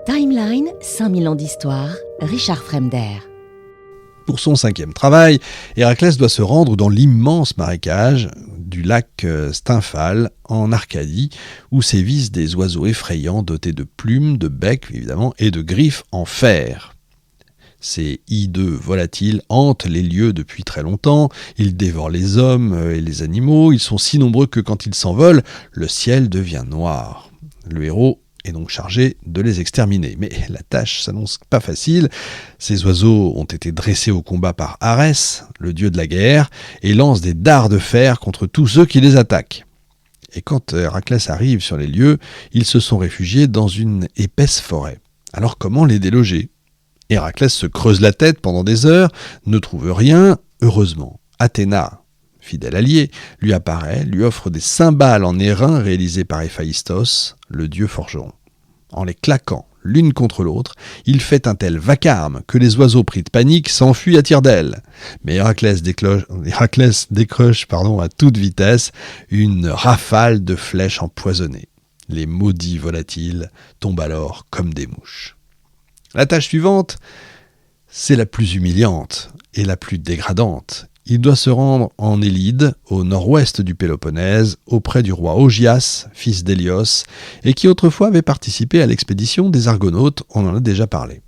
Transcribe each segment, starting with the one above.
Timeline, 5000 ans d'histoire, Richard Fremder. Pour son 5e travail, Héraclès doit se rendre dans l'immense marécage du lac Stymphale en Arcadie, où sévissent des oiseaux effrayants dotés de plumes, de becs évidemment, et de griffes en fer. Ces hideux volatiles hantent les lieux depuis très longtemps, ils dévorent les hommes et les animaux, ils sont si nombreux que quand ils s'envolent, le ciel devient noir. Le héros est donc chargé de les exterminer. Mais la tâche s'annonce pas facile. Ces oiseaux ont été dressés au combat par Arès, le dieu de la guerre, et lancent des dards de fer contre tous ceux qui les attaquent. Et quand Héraclès arrive sur les lieux, ils se sont réfugiés dans une épaisse forêt. Alors comment les déloger ? Héraclès se creuse la tête pendant des heures, ne trouve rien. Heureusement, Athéna, fidèle allié, lui apparaît, lui offre des cymbales en airain réalisées par Héphaïstos, le dieu forgeron. En les claquant l'une contre l'autre, il fait un tel vacarme que les oiseaux pris de panique s'enfuient à tire-d'aile. Mais Héraclès décroche à toute vitesse une rafale de flèches empoisonnées. Les maudits volatiles tombent alors comme des mouches. La tâche suivante, c'est la plus humiliante et la plus dégradante. Il doit se rendre en Élide, au nord-ouest du Péloponnèse, auprès du roi Augias, fils d'Hélios, et qui autrefois avait participé à l'expédition des Argonautes, on en a déjà parlé.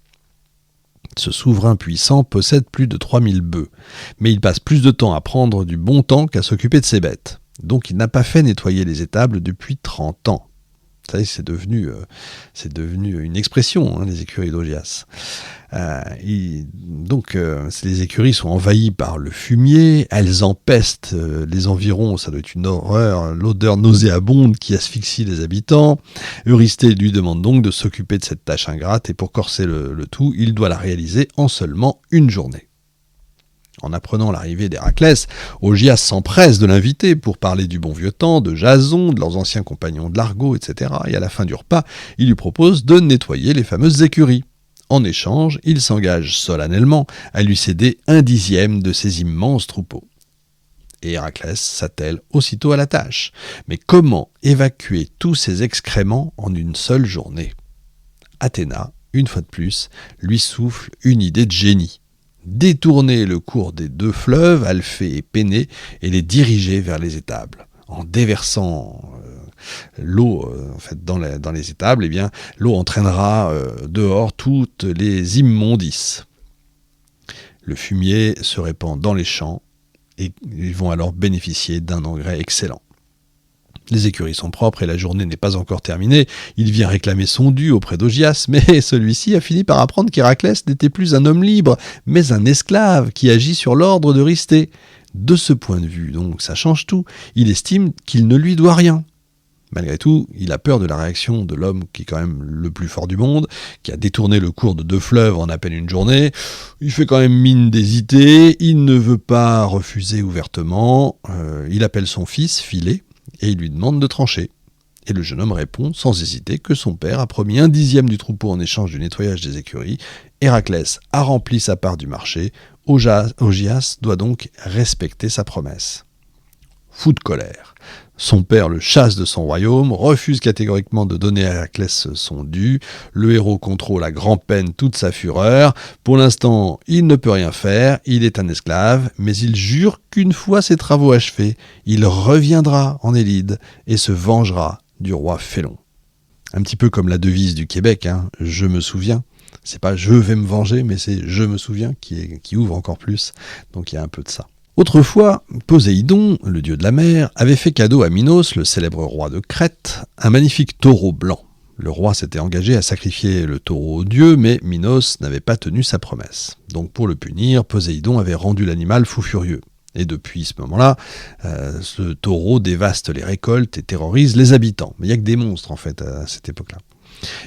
Ce souverain puissant possède plus de 3000 bœufs, mais il passe plus de temps à prendre du bon temps qu'à s'occuper de ses bêtes. Donc il n'a pas fait nettoyer les étables depuis 30 ans. Ça y est, c'est devenu une expression, les écuries d'Augias. Les écuries sont envahies par le fumier, elles empestent les environs, ça doit être une horreur, l'odeur nauséabonde qui asphyxie les habitants. Eurysthée lui demande donc de s'occuper de cette tâche ingrate, et pour corser le tout, il doit la réaliser en seulement une journée. En apprenant l'arrivée d'Héraclès, Augias s'empresse de l'inviter pour parler du bon vieux temps, de Jason, de leurs anciens compagnons de l'Argot, etc. Et à la fin du repas, il lui propose de nettoyer les fameuses écuries. En échange, il s'engage solennellement à lui céder 1/10 de ses immenses troupeaux. Et Héraclès s'attelle aussitôt à la tâche. Mais comment évacuer tous ces excréments en une seule journée ? Athéna, une fois de plus, lui souffle une idée de génie. Détourner le cours des 2 fleuves, Alphée et Pénée, et les diriger vers les étables. En déversant l'eau dans les étables, l'eau entraînera dehors toutes les immondices. Le fumier se répand dans les champs et ils vont alors bénéficier d'un engrais excellent. Les écuries sont propres et la journée n'est pas encore terminée. Il vient réclamer son dû auprès d'Augias, mais celui-ci a fini par apprendre qu'Héraclès n'était plus un homme libre, mais un esclave qui agit sur l'ordre d'Eurysthée. De ce point de vue, donc, ça change tout. Il estime qu'il ne lui doit rien. Malgré tout, il a peur de la réaction de l'homme qui est quand même le plus fort du monde, qui a détourné le cours de 2 fleuves en à peine une journée. Il fait quand même mine d'hésiter, il ne veut pas refuser ouvertement. Il appelle son fils, Philée, et il lui demande de trancher. Et le jeune homme répond sans hésiter que son père a promis 1/10 du troupeau en échange du nettoyage des écuries. Héraclès a rempli sa part du marché. Augias doit donc respecter sa promesse. Fou de colère, son père le chasse de son royaume, refuse catégoriquement de donner à Héraclès son dû. Le héros contrôle à grand-peine toute sa fureur. Pour l'instant, il ne peut rien faire, il est un esclave, mais il jure qu'une fois ses travaux achevés, il reviendra en Élide et se vengera du roi Félon. Un petit peu comme la devise du Québec, je me souviens. C'est pas je vais me venger, mais c'est je me souviens qui ouvre encore plus. Donc il y a un peu de ça. Autrefois, Poséidon, le dieu de la mer, avait fait cadeau à Minos, le célèbre roi de Crète, un magnifique taureau blanc. Le roi s'était engagé à sacrifier le taureau au dieu, mais Minos n'avait pas tenu sa promesse. Donc pour le punir, Poséidon avait rendu l'animal fou furieux. Et depuis ce moment-là, ce taureau dévaste les récoltes et terrorise les habitants. Mais il n'y a que des monstres en fait à cette époque-là.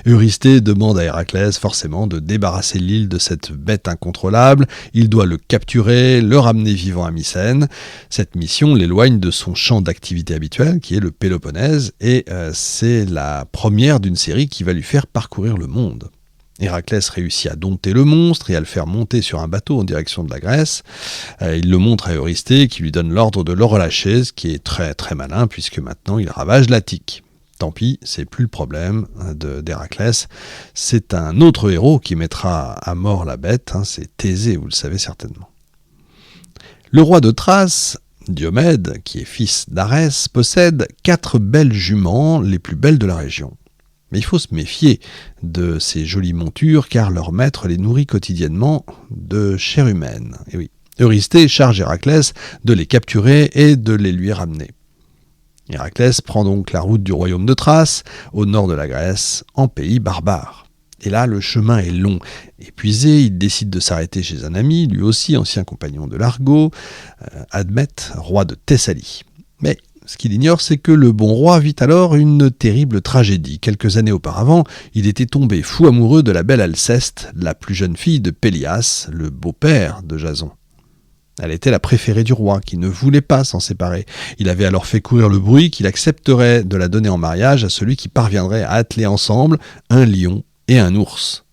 Eurysthée demande à Héraclès forcément de débarrasser l'île de cette bête incontrôlable. Il doit le capturer, le ramener vivant à Mycène. Cette mission l'éloigne de son champ d'activité habituel, qui est le Péloponnèse, et c'est la première d'une série qui va lui faire parcourir le monde. Héraclès réussit à dompter le monstre et à le faire monter sur un bateau en direction de la Grèce. Il le montre à Eurysthée, qui lui donne l'ordre de le relâcher, ce qui est très très malin, puisque maintenant il ravage l'Attique. Tant pis, c'est plus le problème d'Héraclès. C'est un autre héros qui mettra à mort la bête, c'est Thésée, vous le savez certainement. Le roi de Thrace, Diomède, qui est fils d'Arès, possède 4 belles juments, les plus belles de la région. Mais il faut se méfier de ces jolies montures, car leur maître les nourrit quotidiennement de chair humaine. Et oui, Eurysthée charge Héraclès de les capturer et de les lui ramener. Héraclès prend donc la route du royaume de Thrace, au nord de la Grèce, en pays barbare. Et là, le chemin est long. Épuisé, il décide de s'arrêter chez un ami, lui aussi ancien compagnon de l'Argo, Admète, roi de Thessalie. Mais ce qu'il ignore, c'est que le bon roi vit alors une terrible tragédie. Quelques années auparavant, il était tombé fou amoureux de la belle Alceste, la plus jeune fille de Pélias, le beau-père de Jason. Elle était la préférée du roi, qui ne voulait pas s'en séparer. Il avait alors fait courir le bruit qu'il accepterait de la donner en mariage à celui qui parviendrait à atteler ensemble un lion et un ours.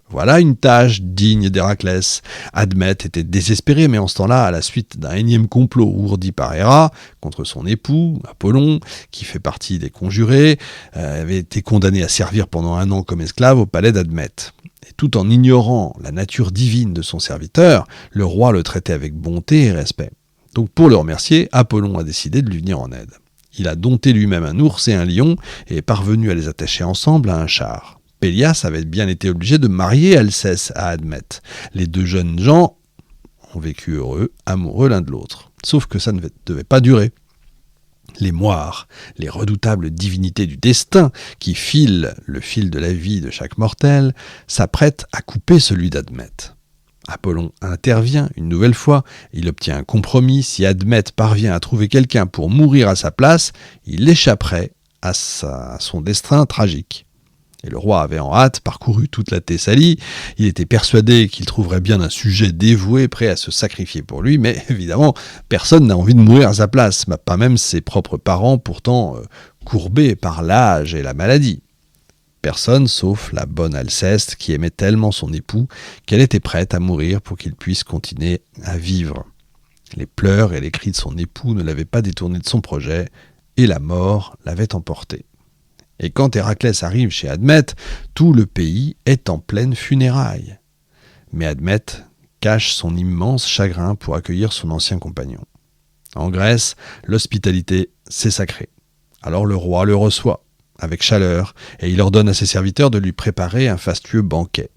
Voilà une tâche digne d'Héraclès. Admète était désespéré, mais en ce temps-là, à la suite d'un énième complot ourdi par Héra contre son époux, Apollon, qui fait partie des conjurés, avait été condamné à servir pendant 1 an comme esclave au palais d'Admète. Et tout en ignorant la nature divine de son serviteur, le roi le traitait avec bonté et respect. Donc pour le remercier, Apollon a décidé de lui venir en aide. Il a dompté lui-même un ours et un lion et est parvenu à les attacher ensemble à un char. Pélias avait bien été obligé de marier Alceste à Admète. Les 2 jeunes gens ont vécu heureux, amoureux l'un de l'autre. Sauf que ça ne devait pas durer. Les moires, les redoutables divinités du destin, qui filent le fil de la vie de chaque mortel, s'apprêtent à couper celui d'Admète. Apollon intervient une nouvelle fois, il obtient un compromis. Si Admète parvient à trouver quelqu'un pour mourir à sa place, il échapperait à son destin tragique. Et le roi avait en hâte parcouru toute la Thessalie. Il était persuadé qu'il trouverait bien un sujet dévoué, prêt à se sacrifier pour lui, mais évidemment, personne n'a envie de mourir à sa place, pas même ses propres parents, pourtant courbés par l'âge et la maladie. Personne sauf la bonne Alceste, qui aimait tellement son époux qu'elle était prête à mourir pour qu'il puisse continuer à vivre. Les pleurs et les cris de son époux ne l'avaient pas détourné de son projet, et la mort l'avait emporté. Et quand Héraclès arrive chez Admète, tout le pays est en pleine funéraille. Mais Admète cache son immense chagrin pour accueillir son ancien compagnon. En Grèce, l'hospitalité, c'est sacré. Alors le roi le reçoit avec chaleur et il ordonne à ses serviteurs de lui préparer un fastueux banquet.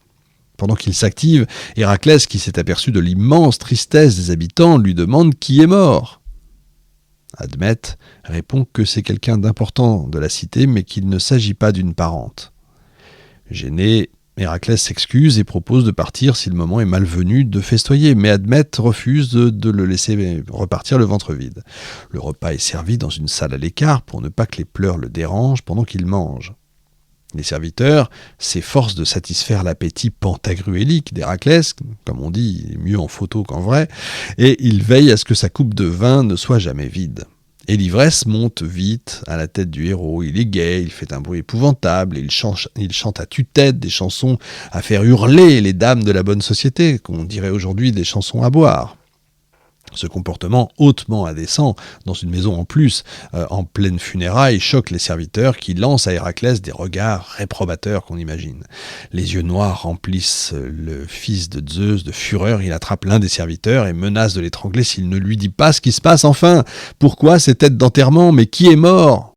Pendant qu'il s'active, Héraclès, qui s'est aperçu de l'immense tristesse des habitants, lui demande qui est mort. Admète répond que c'est quelqu'un d'important de la cité, mais qu'il ne s'agit pas d'une parente. Gêné, Héraclès s'excuse et propose de partir si le moment est malvenu de festoyer, mais Admète refuse de le laisser repartir le ventre vide. Le repas est servi dans une salle à l'écart pour ne pas que les pleurs le dérangent pendant qu'il mange. Les serviteurs s'efforcent de satisfaire l'appétit pantagruélique d'Héraclès, comme on dit, il est mieux en photo qu'en vrai, et ils veillent à ce que sa coupe de vin ne soit jamais vide. Et l'ivresse monte vite à la tête du héros. Il est gai, il fait un bruit épouvantable, et il chante à tue-tête des chansons à faire hurler les dames de la bonne société, qu'on dirait aujourd'hui des chansons à boire. Ce comportement hautement indécent, dans une maison en plus, en pleine funéraille, choque les serviteurs qui lancent à Héraclès des regards réprobateurs qu'on imagine. Les yeux noirs remplissent le fils de Zeus de fureur. Il attrape l'un des serviteurs et menace de l'étrangler s'il ne lui dit pas ce qui se passe enfin. Pourquoi ces têtes d'enterrement? Mais qui est mort?